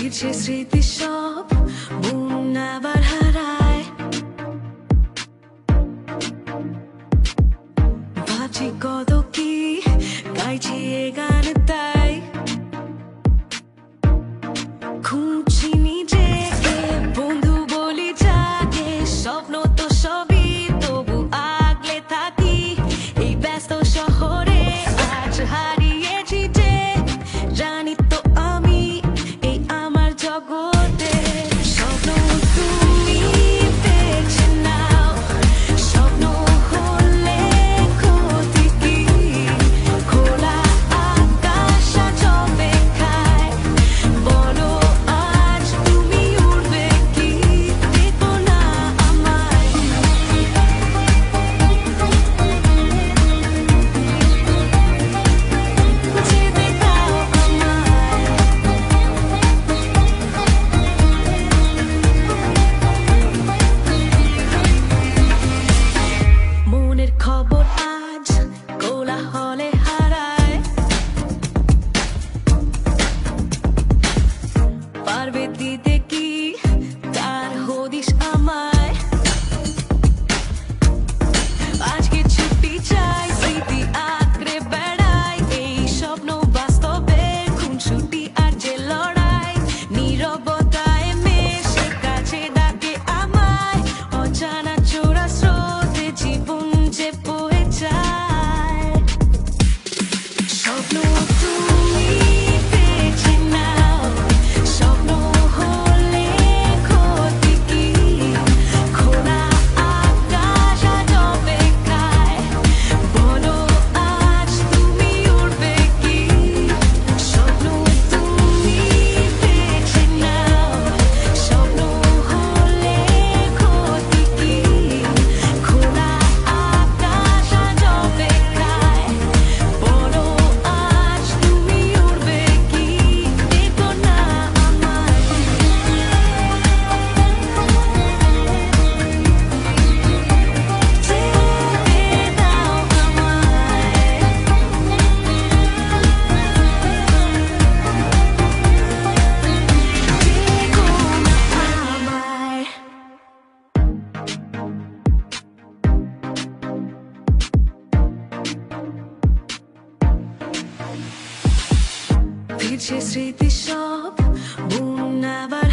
ফিরছে স্মৃতি সব মন আবার হারায়। ভাবছি কত কি গাইছি এ গান, তাই খুঁজছি নিজেকে, বন্ধু বলি যাকে। স্বপ্ন তো সবই তবু আগলে থাকি এই ব্যস্ত শহরে। আজ হারিয়েছি যে জানি তো আমি এই আমার জগতে। স্বপ্ন তুমি দেখছে নাও, স্বপ্ন হলে ক্ষতি কি? খোলা আকাশ আজ অপেক্ষায়, বলো আজ তুমি উড়বে কি? দেখো না আমায়, যেতে দাও আমায়। মনের খবর আজ কোলাহলে হারায়। পারবে দিতে কি তার হদিস আমায়? আজকে ছুটি চাই, স্মৃতি আঁকড়ে বেড়াই এই স্বপ্ন বাস্তবে। খুনসুটি আর যে লড়াই, নীরবতায় মেশে কাছে ডাকে আমায়। অজানা চোরা স্রোতে জীবন যে বয়ে যায়। স্বপ্ন তুমি দেখছে নাও, স্বপ্ন হলে ক্ষতি কি? খোলা আকাশ আজ অপেক্ষায়, বলো আজ তুমি উড়বে কি? স্বপ্ন তুমি দেখছে নাও, স্বপ্ন হলে ক্ষতি কি? খোলা আকাশ আজ অপেক্ষায়, বলো আজ তুমি উড়বে কি? দেখো না আমায়, যেতে দাও আমায়, দেখো না আমায়। ফিরছে স্মৃতি সব মন আবার